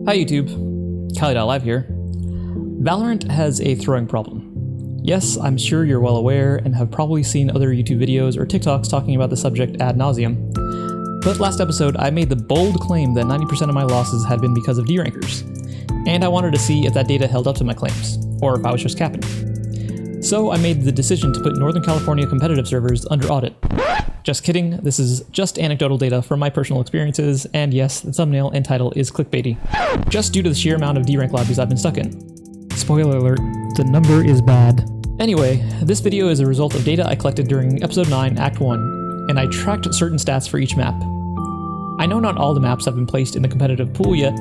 Hi YouTube, Kali.live here. Valorant has a throwing problem. Yes, I'm sure you're well aware and have probably seen other YouTube videos or TikToks talking about the subject ad nauseum. But last episode I made the bold claim that 90% of my losses had been because of derankers, and I wanted to see if that data held up to my claims, or if I was just capping. So I made the decision to put Northern California competitive servers under audit. Just kidding, this is just anecdotal data from my personal experiences, and yes, the thumbnail and title is clickbaity, just due to the sheer amount of derank lobbies I've been stuck in. Spoiler alert, the number is bad. Anyway, this video is a result of data I collected during Episode 9, Act 1, and I tracked certain stats for each map. I know not all the maps have been placed in the competitive pool yet,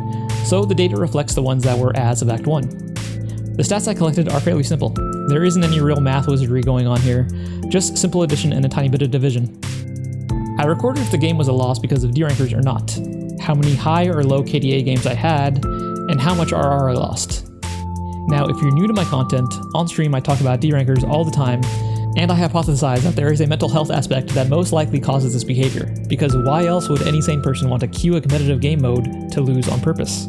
so the data reflects the ones that were as of Act 1. The stats I collected are fairly simple. There isn't any real math wizardry going on here, just simple addition and a tiny bit of division. I recorded if the game was a loss because of derankers or not, how many high or low KDA games I had, and how much RR I lost. Now, if you're new to my content, on stream I talk about derankers all the time, and I hypothesize that there is a mental health aspect that most likely causes this behavior, because why else would any sane person want to queue a competitive game mode to lose on purpose?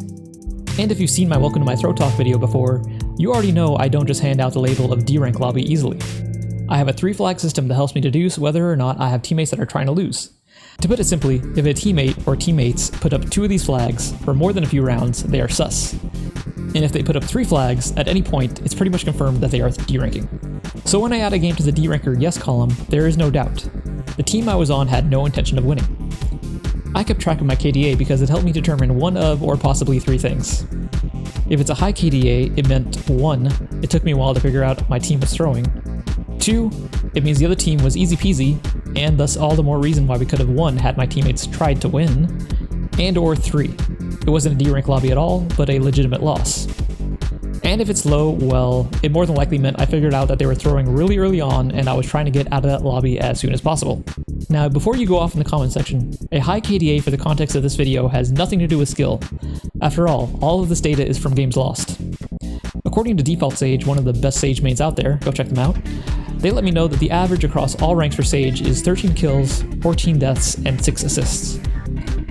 And if you've seen my Welcome to My Throat Talk video before, you already know I don't just hand out the label of derank lobby easily. I have a 3-flag system that helps me deduce whether or not I have teammates that are trying to lose. To put it simply, if a teammate or teammates put up 2 of these flags for more than a few rounds, they are sus. And if they put up 3 flags, at any point, it's pretty much confirmed that they are deranking. So when I add a game to the deranker yes column, there is no doubt. The team I was on had no intention of winning. I kept track of my KDA because it helped me determine one of or possibly 3 things. If it's a high KDA, it meant 1, it took me a while to figure out my team was throwing. 2, it means the other team was easy peasy, and thus all the more reason why we could have won had my teammates tried to win. And or 3, it wasn't a derank lobby at all, but a legitimate loss. And if it's low, well, it more than likely meant I figured out that they were throwing really early on and I was trying to get out of that lobby as soon as possible. Now, before you go off in the comment section, a high KDA for the context of this video has nothing to do with skill. After all of this data is from games lost. According to Default Sage, one of the best Sage mains out there, go check them out, they let me know that the average across all ranks for Sage is 13 kills, 14 deaths, and 6 assists.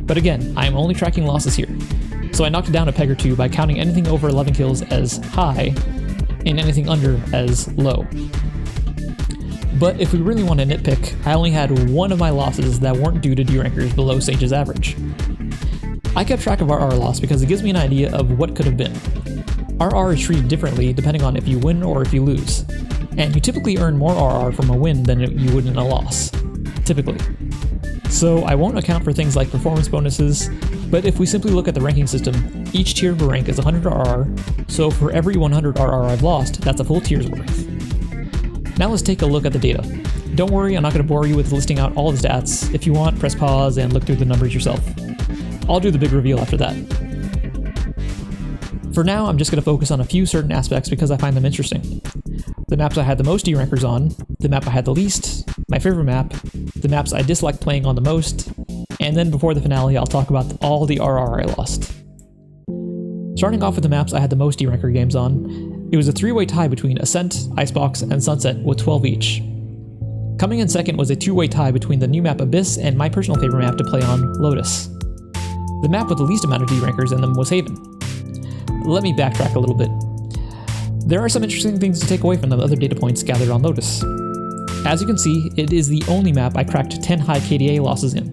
But again, I am only tracking losses here, so I knocked it down a peg or 2 by counting anything over 11 kills as high, and anything under as low. But if we really want to nitpick, I only had 1 of my losses that weren't due to derankers below Sage's average. I kept track of RR loss because it gives me an idea of what could have been. RR is treated differently depending on if you win or if you lose, and you typically earn more RR from a win than you would in a loss, typically. So I won't account for things like performance bonuses, but if we simply look at the ranking system, each tier of a rank is 100 RR, so for every 100 RR I've lost, that's a full tier's worth. Now let's take a look at the data. Don't worry, I'm not going to bore you with listing out all the stats. If you want, press pause and look through the numbers yourself. I'll do the big reveal after that. For now, I'm just going to focus on a few certain aspects because I find them interesting. The maps I had the most derankers on, the map I had the least, my favorite map, the maps I disliked playing on the most, and then before the finale I'll talk about all the RR I lost. Starting off with the maps I had the most deranker games on, it was a 3-way tie between Ascent, Icebox, and Sunset with 12 each. Coming in second was a 2-way tie between the new map Abyss and my personal favorite map to play on, Lotus. The map with the least amount of derankers in them was Haven. Let me backtrack a little bit. There are some interesting things to take away from the other data points gathered on Lotus. As you can see, it is the only map I cracked 10 high KDA losses in.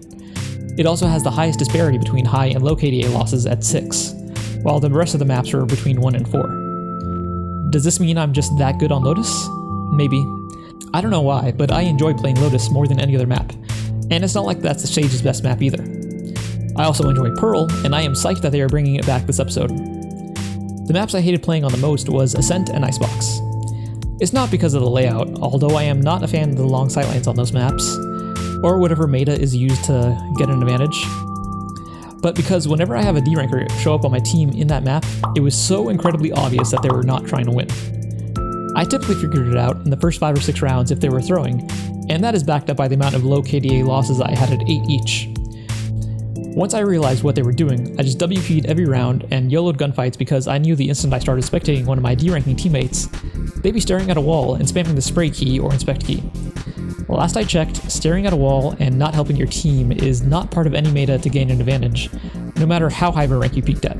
It also has the highest disparity between high and low KDA losses at 6, while the rest of the maps are between 1 and 4. Does this mean I'm just that good on Lotus? Maybe. I don't know why, but I enjoy playing Lotus more than any other map, and it's not like that's the Sage's best map either. I also enjoy Pearl, and I am psyched that they are bringing it back this episode. The maps I hated playing on the most was Ascent and Icebox. It's not because of the layout, although I am not a fan of the long sightlines on those maps, or whatever meta is used to get an advantage, but because whenever I have a deranker show up on my team in that map, it was so incredibly obvious that they were not trying to win. I typically figured it out in the first 5 or 6 rounds if they were throwing, and that is backed up by the amount of low KDA losses I had at 8 each. Once I realized what they were doing, I just WP'd every round and YOLO'd gunfights because I knew the instant I started spectating one of my deranking teammates, they'd be staring at a wall and spamming the spray key or inspect key. Last I checked, staring at a wall and not helping your team is not part of any meta to gain an advantage, no matter how high of a rank you peaked at.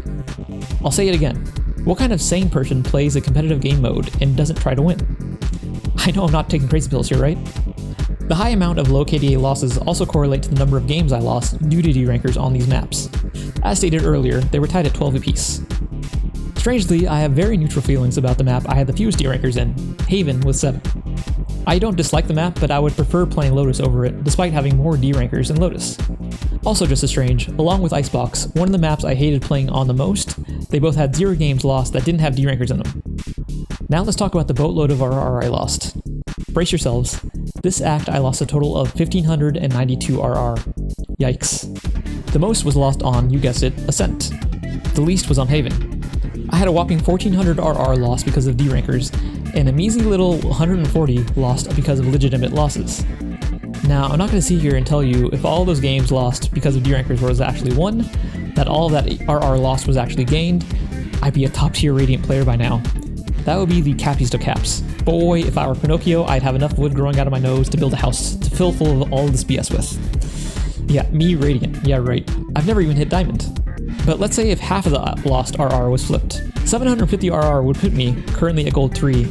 I'll say it again. What kind of sane person plays a competitive game mode and doesn't try to win? I know I'm not taking crazy pills here, right? The high amount of low KDA losses also correlate to the number of games I lost due to derankers on these maps. As stated earlier, they were tied at 12 apiece. Strangely, I have very neutral feelings about the map I had the fewest derankers in, Haven with 7. I don't dislike the map, but I would prefer playing Lotus over it, despite having more derankers in Lotus. Also just as strange, along with Icebox, one of the maps I hated playing on the most, they both had 0 games lost that didn't have derankers in them. Now let's talk about the boatload of RR I lost. Brace yourselves. This act I lost a total of 1,592 RR. Yikes. The most was lost on, you guessed it, Ascent. The least was on Haven. I had a whopping 1,400 RR lost because of derankers, and a measly little 140 lost because of legitimate losses. Now, I'm not going to sit here and tell you if all those games lost because of derankers was actually won, that all of that RR lost was actually gained. I'd be a top tier Radiant player by now. That would be the cappiest of caps. Boy, if I were Pinocchio, I'd have enough wood growing out of my nose to build a house to fill full of all of this BS with. Yeah, me Radiant. Yeah, right. I've never even hit Diamond. But let's say if half of the lost RR was flipped. 750 RR would put me, currently at Gold 3,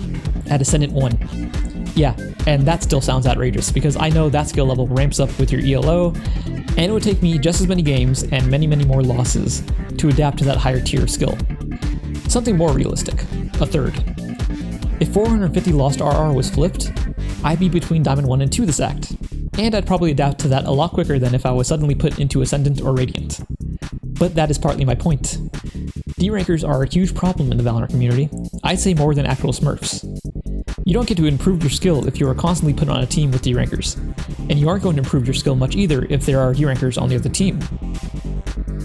at Ascendant 1. Yeah, and that still sounds outrageous, because I know that skill level ramps up with your ELO, and it would take me just as many games and many more losses to adapt to that higher tier skill. Something more realistic, a third. If 450 lost RR was flipped, I'd be between Diamond 1 and 2 this act, and I'd probably adapt to that a lot quicker than if I was suddenly put into Ascendant or Radiant. But that is partly my point. Derankers are a huge problem in the Valorant community, I'd say more than actual smurfs. You don't get to improve your skill if you are constantly put on a team with derankers, and you aren't going to improve your skill much either if there are derankers on the other team.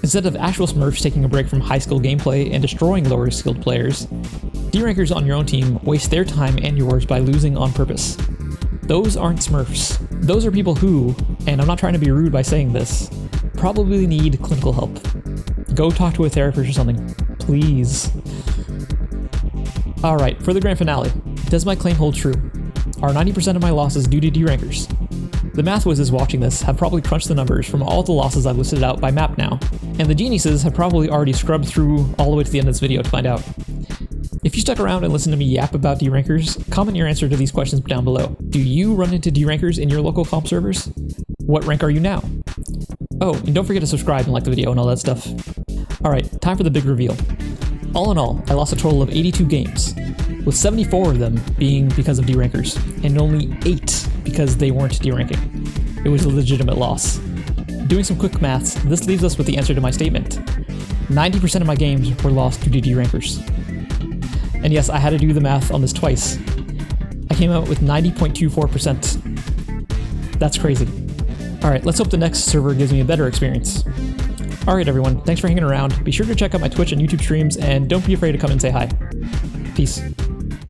Instead of actual smurfs taking a break from high skill gameplay and destroying lower skilled players, derankers on your own team waste their time and yours by losing on purpose. Those aren't smurfs. Those are people who, and I'm not trying to be rude by saying this, probably need clinical help. Go talk to a therapist or something, please. Alright, for the grand finale, does my claim hold true? Are 90% of my losses due to derankers? The math whizzes watching this have probably crunched the numbers from all the losses I've listed out by map now, and the geniuses have probably already scrubbed through all the way to the end of this video to find out. If you stuck around and listened to me yap about derankers, comment your answer to these questions down below. Do you run into derankers in your local comp servers? What rank are you now? Oh, and don't forget to subscribe and like the video and all that stuff. Alright, time for the big reveal. All in all, I lost a total of 82 games, with 74 of them being because of derankers, and only 8 because they weren't deranking. It was a legitimate loss. Doing some quick maths, this leaves us with the answer to my statement. 90% of my games were lost due to derankers. And yes, I had to do the math on this twice. I came out with 90.24%. That's crazy. Alright, let's hope the next server gives me a better experience. Alright everyone, thanks for hanging around. Be sure to check out my Twitch and YouTube streams, and don't be afraid to come and say hi. Peace.